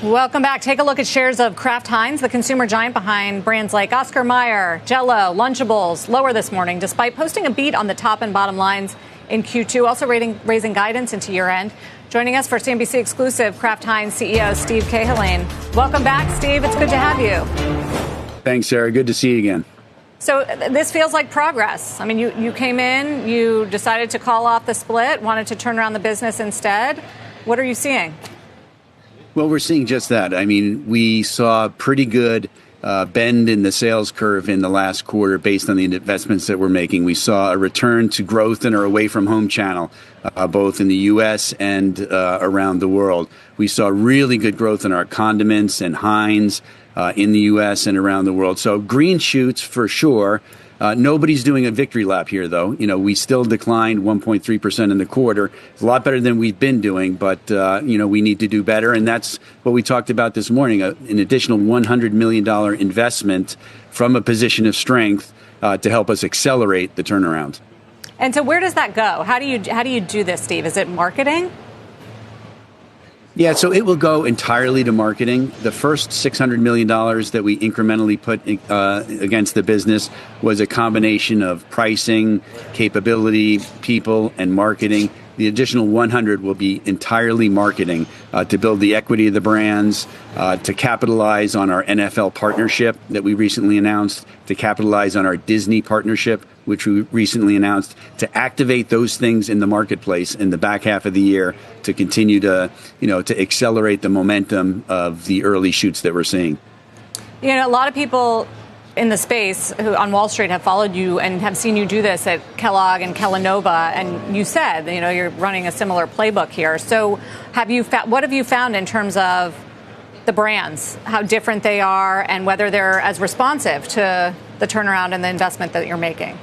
Welcome back. Take a look at shares of Kraft Heinz, the consumer giant behind brands like Oscar Mayer, Jell-O, Lunchables, lower this morning, despite posting a beat on the top and bottom lines in Q2, also raising guidance into year-end. Joining us for CNBC exclusive, Kraft Heinz CEO Steve Cahillane. Welcome back, Steve. It's good to have you. Thanks, Sarah. Good to see you again. So this feels like progress. I mean, you came in, you decided to call off the split, wanted to turn around the business instead. What are you seeing? Well, we're seeing just that. I mean, we saw a pretty good bend in the sales curve in the last quarter based on the investments that we're making. We saw a return to growth in our away-from-home channel, both in the U.S. and around the world. We saw really good growth in our condiments and Heinz in the U.S. and around the world. So green shoots for sure. Nobody's doing a victory lap here, though. You know, we still declined 1.3% in the quarter. It's a lot better than we've been doing, but, we need to do better. And that's what we talked about this morning, an additional $100 million investment from a position of strength to help us accelerate the turnaround. And so where does that go? How do you do this, Steve? Is it marketing? Yeah, so it will go entirely to marketing. The first $600 million that we incrementally put against the business was a combination of pricing, capability, people, and marketing. The additional 100 will be entirely marketing to build the equity of the brands, to capitalize on our NFL partnership that we recently announced, to capitalize on our Disney partnership, which we recently announced, to activate those things in the marketplace in the back half of the year to continue to accelerate the momentum of the early shoots that we're seeing. You know, a lot of people in the space who on Wall Street have followed you and have seen you do this at Kellogg and Kellanova, and you said, you're running a similar playbook here. So what have you found in terms of the brands, how different they are, and whether they're as responsive to the turnaround and the investment that you're making?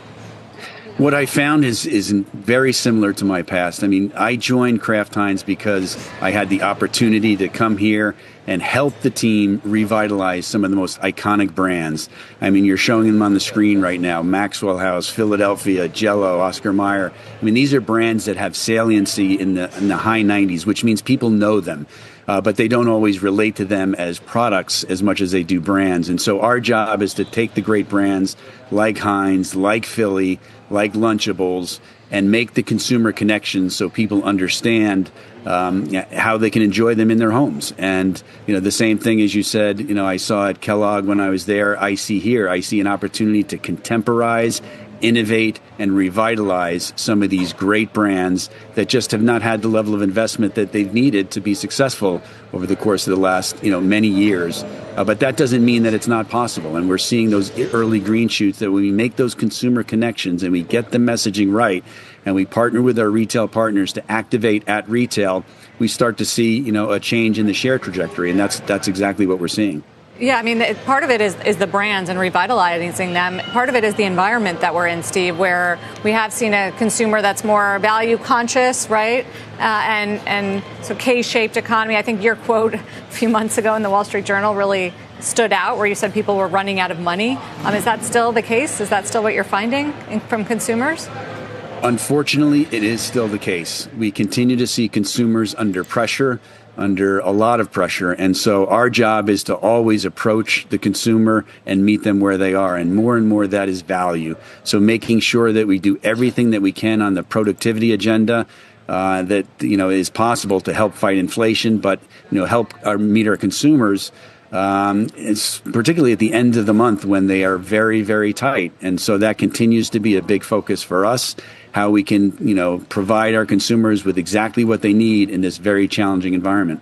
What I found is very similar to my past. I mean, I joined Kraft Heinz because I had the opportunity to come here and help the team revitalize some of the most iconic brands. I mean, you're showing them on the screen right now: Maxwell House, Philadelphia, Jell-O, Oscar Mayer. I mean, these are brands that have saliency in the high 90s, which means people know them. But they don't always relate to them as products as much as they do brands. And so our job is to take the great brands like Heinz, like Philly, like Lunchables, and make the consumer connections so people understand how they can enjoy them in their homes. And, the same thing as you said, I saw at Kellogg when I was there, I see here. I see an opportunity to contemporize, innovate, and revitalize some of these great brands that just have not had the level of investment that they've needed to be successful over the course of the last, many years. But that doesn't mean that it's not possible. And we're seeing those early green shoots that when we make those consumer connections and we get the messaging right and we partner with our retail partners to activate at retail, we start to see, a change in the share trajectory. And that's exactly what we're seeing. Yeah, I mean, part of it is the brands and revitalizing them. Part of it is the environment that we're in, Steve, where we have seen a consumer that's more value conscious, right? And so K-shaped economy. I think your quote a few months ago in the Wall Street Journal really stood out, where you said people were running out of money. Is that still the case? Is that still what you're finding from consumers? Unfortunately, it is still the case. We continue to see consumers under pressure, under a lot of pressure. And so our job is to always approach the consumer and meet them where they are. And more that is value. So making sure that we do everything that we can on the productivity agenda that, is possible to help fight inflation, but, help meet our consumers. It's particularly at the end of the month when they are very, very tight. And so that continues to be a big focus for us, how we can, provide our consumers with exactly what they need in this very challenging environment.